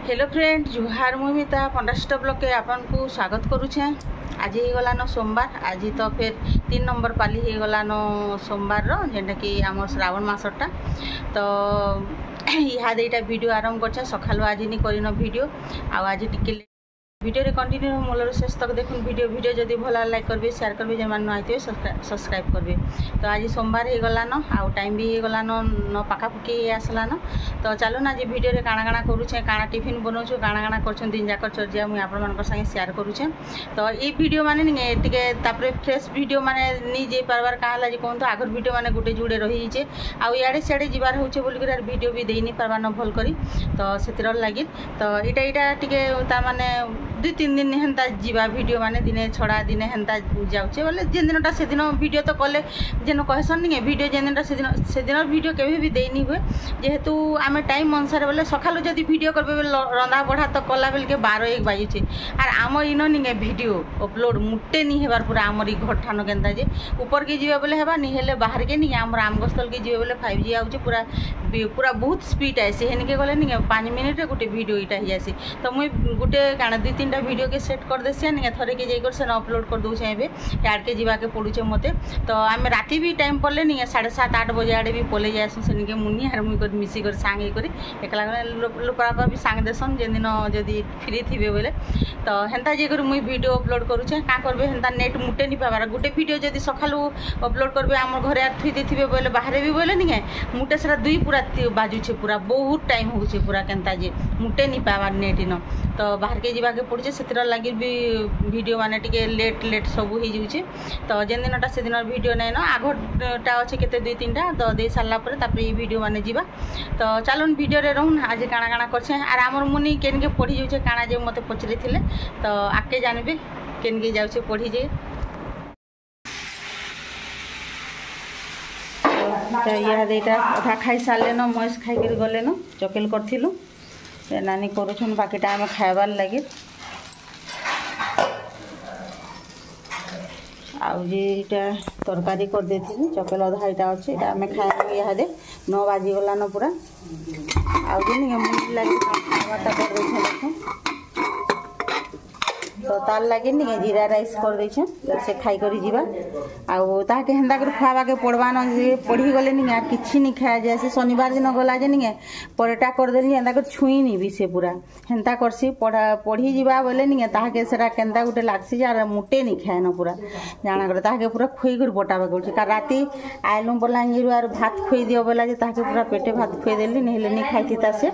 Hello friend जुहार मुमिता पंडास्टा block के आपन को स्वागत करुचे। आज ही गलानो सोमवार। आज तो फिर 3 नंबर पाली ही गलानो सोमवार रो जेंटा कि आम श्रावण मासटा तो यहाँ एटा वीडियो आरंभ कर सकाल आज नहीं करन वीडियो आज टिके वीडियो रे कंटिन्यू मूल शेष तक देखुन वीडियो जदि भल लाइक करेंगे शेयर करेंगे जो मैंने आते सब्सक्राइब करेंगे। तो आज सोमवार हो गलान आउ टाइम भी हो गलान न पाखापुखी आसलान। तो चलो ना आज वीडियो रे काଣା काଣା करुचे काଣା टिफिन बनाऊँ काଣା काଣା कर दिन जाक चर्चा मुझे आप संगे शेयर करुचे। तो ये वीडियो माने टे फ्रेश वीडियो माने नहीं जा पार्बार क्या है कहूँ आगर वीडियो माने गोटे जुड़े रही है आड़े सियाड़े जीवार हो बोलिक वीडियो भी दे नहीं पार्बार भल करी तो से लगे। तो यहाँ टे तार 2-3 दिन हेन्ता जीवा वीडियो माने दिने छड़ा दिने हेन्ता जाऊे बोले जेन दिनटा से दिन वीडियो तो कले जेन कहसन नहीं वीडियो जेन दिनटा से दिन वीडियो केवे भी देनी हुए जेहेतु आम टाइम अनुसार बोले सकालू जब वीडियो करबे रंधा बढ़ा तो कला बेल के 12-1 बाजुचे आर आम इन नहीं वीडियो अपलोड मुटे नहीं हेबार पूरा आमर घर ठान केन्ता जे ऊपर के जीवा बोले हेबा नहीं हेले बाहर के नहीं आम रामगस्थल के जीवे बोले 5G आउचे पूरा पूरा बहुत स्पीड आसी हेनिके गले नहीं 5 मिनट रे गोटे वीडियो इटा ही आसी। तो मुई गोटे काना 2-3 वीडियो के सेट कर देसी नहीं थरे के जाकर से अपलोड कर दूचे एवं याड के जीवा के पड़ुचे मते। तो आम राति भी टाइम पड़े नहीं 7:30-8 बजे आड़े भी पले जासु से मुनि आर मुई मिसिक सांगे कर एकला लोकरापा भी सांग देसन जेन दिन जदि फ्री थे बोले तो हेन्ता जाकर मुई वीडियो अपलोड करुचे क्या करबे हेन्ता नेट मुटे नहीं पाबार गोटे वीडियो जदि सकालू अपलोड करबे आम घरे थुई देथिबे बोले बाहर भी बोले नहीं मुटे से 2 पूरा बाजुचे पूरा बहुत टाइम होचे पूरा केन्ता जे मुटे नहीं पाबार नेट इन। तो बाहर के जीवा के पड़ुचे से लगे भी वीडियो माने टिके लेट सब हो जाऊे। तो जेन दिनटा से दिन वीडियो नहीं न आगटा अच्छे के 2-3टा तो दे सारा पर ये वीडियो माने जीवा। तो चलो वीडियो रे रहून आज काଣା काଣା करछे आर आमर मुनि केन के पढ़ी जाऊे काଣା जे मते पचरी थिले तो आके जानबे केन के जाऊे पढ़ी जे। तो यहाँ देटा अधा खाई सारे न महेश खाई गले न चकेल करूँ नानी करुन बाकी टाइम खाइबार लगे आईटा तरकारी कर दे चकेल अधा यहाँ अच्छे आम खाए इहादे 9 बाजिगला न पूरा आगे लगे खाइबाटा कर देखें तो तार लगे नहीं जीरा राइस कर दे से खाई कर जीवा आके हेन्ता कर खुआवा के पड़वा न पढ़ी गले नहीं यार किसी नहीं खाया जाए से शनिवार दिन गला जे नहीं परेटा करदेली हेन्ता कर छुई नहीं भी से पूरा हेन्ता करसी पढ़ी जीवा बोले नहीं ताके सेटा केन्ता गुटे लागसी यार मुटे नहीं खाए न पूरा जाना कर ताके पूरा खुई कर बटावा कर कार राति आइलु बलांगीर आर भात खुई दियो बोला जे ताके पूरा पेटे भात खुई देली नहीं खाई था से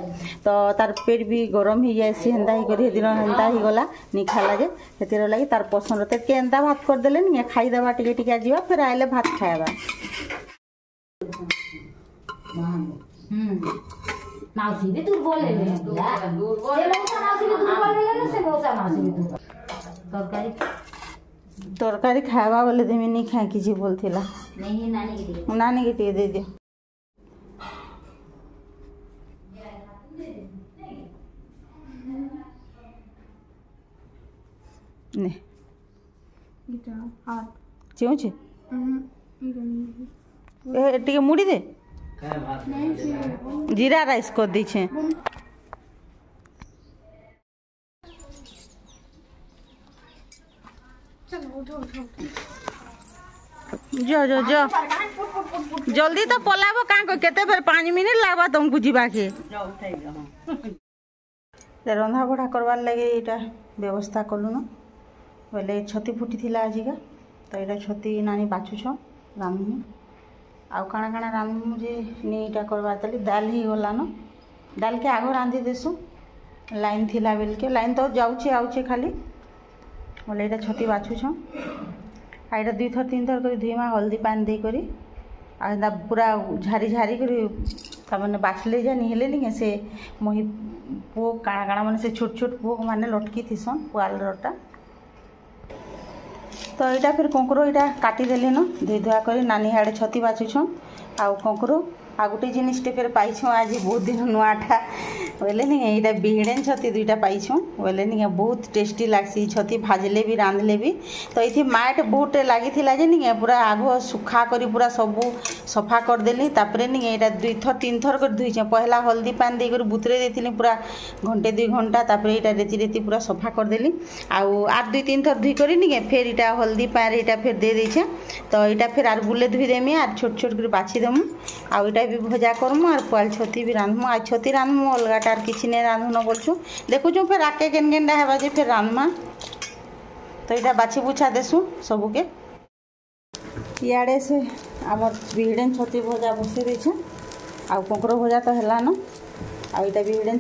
तो तार पेट भी गरम हो जाए हेन्ता ही कर दिन हेन्ता ही गला नहीं खाला से लगे तार पसंद तो केन्ता भात करदे नहीं खाईदेवा टिके जीवा फिर आइले भात खाइबा। तरकारी खाइबा बोले देमी नहीं खाए किसी बोलथिला नानी के टिके दे दियो चौचे टे मुड़ी दे जीरा राइस कर दी छे जो जो जो जल्दी तो पलाबो का केते फिर 5 मिनट लागबा तुमको जीवा के रंधा बढ़ा करवार लगे यहाँ व्यवस्था कलु न बोले छती फुटी थिला आजिका तो यहाँ छती नानी बाछुछ रांधु आउ काଣା काଣା रांधु जे नहीं यहाँ करवा तली दाल ही गला न दाल के आग रांधि देसु लाइन थिला बेल के लाइन तो जाऊे आउे खाली बोले यहाँ छती बाछुछ यहाँ 2 थर 3 थर कर धुईमा हल्दी पानी देकर आ पूरा झारी झारी कर बाछले जा नहीं नहीं से मोहि पोक काଣା काଣା मैंने से छोट छोट पोक मैंने लटकी थीसन पुआल रटा। तो यहाँ फिर कंकुर यहाँ काटिदेली न धोई धुआ कर नानी हाड़े छती बाछुछन आउ कंकुर आ गोटे जिनिसटे फिर पाइछुँ आज बहुत दिन नुआटा बोले नहीं यहाँ बिहड़ेन छती दुईटा पाइछुँ बोले नहीं बहुत टेस्टी लगसी छती भाजले भी रांधले भी तो ये माट बहुत लगी नहीं पूरा आग सुखा करी पूरा सबू सफा करदेली तापर नहीं यहाँ 2 थर 3 थर कर धुईचे पहला हल्दी पान देकर बुतरे देती पूरा घंटे 2 घंटा तापर यहाँ रेती रेती पूरा सफा करदेली आउ आर 2-3 थर धुई कर नहीं फिर यहाँ हल्दी पान यहाँ फिर दे देछे तो यहाँ फिर आर बुले धुई देमी आर छोट छोट कर बाछी देमु आउ यहाँ भी भजा करमु आर पुआल छती भी रांधमु आज छती रांधमु अलगाटार किसी नहीं रांधुन बोलछुँ देखुछुँ फिर आके केन केनटा हेबा जे फिर रांधमा तो यहाँ बाछी बुछा देसु सबुके इे से आमर बिहड़ेन छती भजा बसई देछे आउ कोंकरो भजा तो हेलान आउ यहाँ बिहड़ेन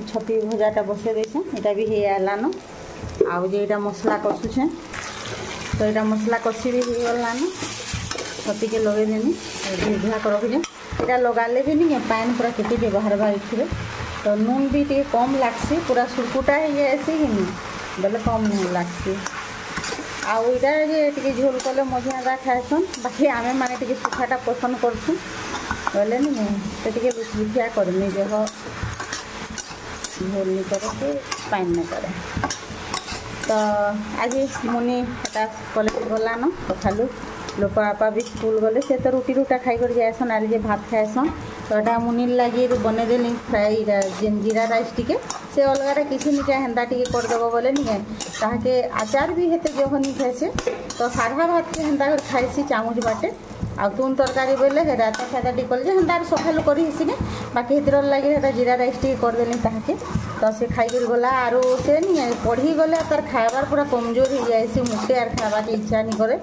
छती भजाटा बसई देछे यहाँ भी हेलान आउ जे यहाँ मसला कषुछे तो यहाँ मसला कषी भी होगलान छती के लगे देनी धुआ कर रखिजे यहाँ लगाले भी नहीं पानी पूरा केटे बाहर बाहर तो नून भी टे कम लागसी पूरा सुरकुटा हो जाए कि नहीं बोले कम नून लागसी आउ यहाँ जे झोल कले मजा खाएसन बाकी आमे माने टे सुखाटा पसंद करछुँ बोले नहीं तो टे लुचिया करमी जह झोल नहीं करे पानी नहीं करे तो आज मुनि कलेज गलान सकालू लोक बापा भी स्कूल गले से तो रुटी रुटा खाई कर जाएसन आर जे भात खाएसन तो यहाँ मुनि लगे बनईदेली फ्राए जीरा राइस टी से अलग किसी नहीं हेन्ता टी करदेव बोले नहीं ताके आचार भी हेते जह नहीं खाएसे तो साधा भात के हेन्ता खाएसी चामुच बाटे आ तुन तरकारी बोले हेरा तो फायदा टी कल हेन्ता सकालू करेसी बाकी हेतर लगे जीरा राइस टी करदेली ताके तो से खाई गला आरो से नहीं पढ़ी गले तार खाबार पूरा कमजोर हो जाए मुझे आर खावा के इच्छा नहीं करे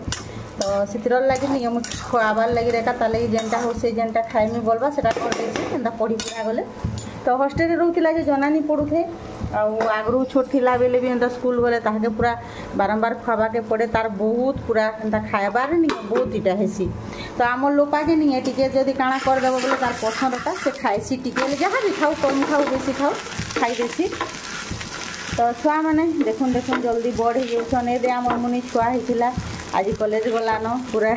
तो से लगे नहीं मुझे खुआबार लगे रेखा ताले जेनटा हो से जेनटा खाइमी बोलबा से कर देना पढ़ी पढ़ा गले तो हॉस्टेल रोला जना नहीं पड़ू थे आगु छोट थिला बेले भी एंता स्कूल गले ताके पूरा बारंबार खुआबा के पड़े तार बहुत पूरा एंता खाइबार नहीं बहुत इटा हेसी तो आम लोपा के नहीं टिके जदि काଣା करदेव बोले तार पसंदटा से खाएसी टिके जहाँ भी खाऊ कम खाऊ बेसी खाऊ खाई देसी तो छुआ मैंने देखुन देखुन जल्दी बढ़ जाऊन ये आम मुनि छुआ होता आज कॉलेज गलान पूरा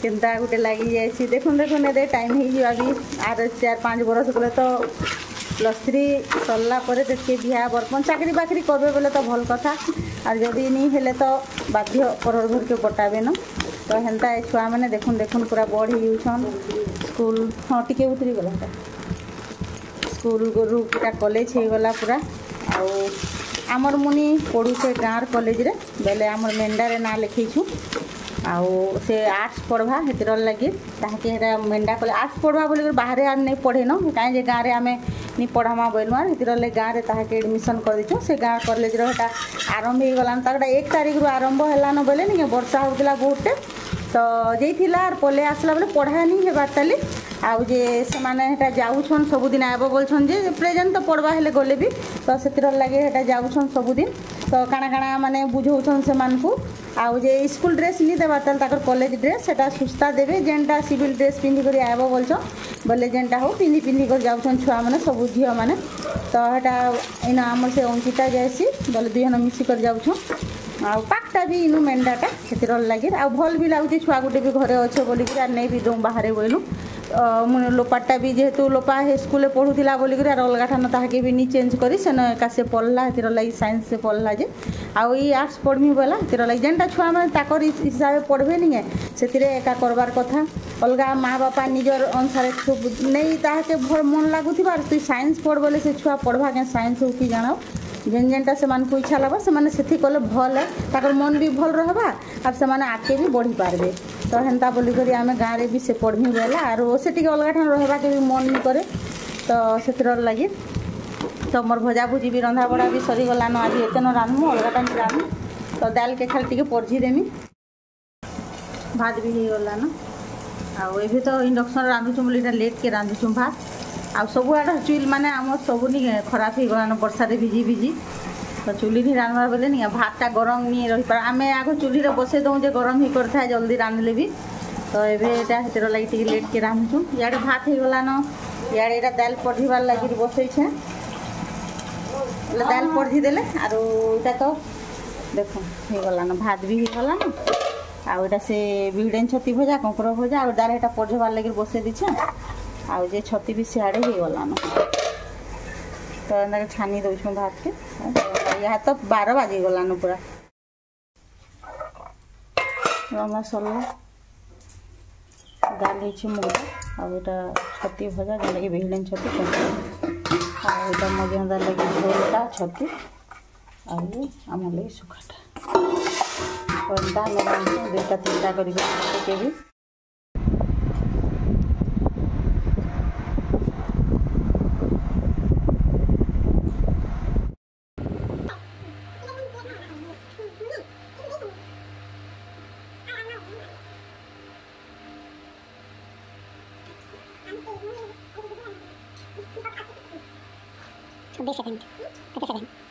केनता गोटे लगी जाए देखुन देखुन ये टाइम हो भी आर 4-5 बरस गले तो +3 सरला देखिए बिहा बर्पन चाकरी बाकरी करबे बोले तो भल कथा और जदि नहीं हेले तो बाध्य घर घर के पटाबे न तो हेन्ता छुआ मैंने देखुन देखुन पूरा बढ़ जाऊन स्कूल हाँ टिके उतरी गला स्कूल रू पूरा कॉलेज हो गला पूरा आमर मुनि पढ़ुचे गाँव कॉलेज रे बेले आमर मेंढारे ना लिखीछू आउ से आर्ट्स पढ़वा हेतर लगे ताकि मेंढा कले आर्ट्स पढ़वा बोल बाहर आम नहीं पढ़े न कहीं गाँव में आम नहीं पढ़ामा बोलवा हेतर लगे गाँव में ताकि एडमिशन कर देचु से गाँव कॉलेज रा आरंभ हो गलान 1 तारीख रू आरंभ है बोले नहीं वर्षा होता बहुते तो जाइला पले आसला बोले पढ़ा नहीं हेबार ताली आउ जे से माने जाऊन सबुदिन आब बोलछन जे प्रेजेंट तो पढ़वा हेले गले भी तो से लगे हेटा जाऊन सबुदिन तो काଣା काଣା माने बुझौछन से मानकू आउ जे स्कूल ड्रेस नहीं देवा ताकर कॉलेज ड्रेस सेटा सुस्ता देवे जेनटा सिविल ड्रेस पिंधि कर आब बोलछन बोले जेनटा हो पिंधि पिंधि कर जाऊन छुआ मैंने सब झील मैंने तो हेटा इन आम से अंकिता जाएसी बोले 2 जन मिसिकर जाऊन आउ पाकटा भी इनु मेंढाटा से लगे आ भल भी लगुच छुआ गोटे भी घरे अच्छे बोलिक नहीं भी दऊँ बाहर बोलू लोपाटा भी जेहेतु लोपा हे स्कूल पढ़ुला बोलिक अलग ठान ताके भी नहीं चेंज करी सेन एका से पढ़ला हेतिर लगी साइंस से पढ़ला जे आउ ई आर्ट्स पढ़मी बोला हेतिर लगी जेनटा छुआ मैंने ताकर हिसाब से पढ़बे नहीं से एका करबार कथा अलग माँ बापा निजर अनुसार नहीं ताके मन लगुवा तु साइंस पढ़ बोले से छुआ पढ़वा के साइंस हो कि जान जेन जेनटा से इच्छा लगा से कले भल है ताकर मन भी भल रहा और से आगे भी बढ़ी पार्बे तो हेन्ता बोलिक आम गाँव में भी से पढ़मी बोला और से अलग ठान रहा के भी मन नहीं करे तो से लगे तो मोर भजा भुजी भी रंधा बड़ा भी सरीगलान आज एत न रांधमु अलग टाइम रांधमु तो दाल के खाली टे पढ़ी देमी भात भी हो गलान आबे तो इंडक्शन रांधुचु बोली लेट के रांधुचु भात आउ सब आड़ चुल माने आम सब नहीं खराब हो गलान वर्षा भिजी भिजी तो चुली नहीं रांधबार बोले नहीं भातटा गरम नहीं रही पार आम आग चुली बसई दूँ जे गरम ही कर था जल्दी रांधले भी तो ये हेतर लगे टे लेट के रांधुचु इे भात हो गलान इे दाल पढ़ीबार लगे बसई दाल पढ़ी देले आर तो देख हो गलान भात भी हो गलान आउ से बिहड़ेन छती भजा कंकुर भजा और दाल एटा पढ़वार लगे बसई दीछे आउ जे छती भी सियाड़े हो गलान तो एंदा छानी दौछुँ भात के यहाँ तो 12 बाजी गलान पूरा रंगा सरला दाल हो मुगदा आटा छती भजा जेनटा कि बिहड़न छती आटा मझा लगे झोलटा छती आम लगे सुखाटा अंडा लगा 2-3टा करके Seconds.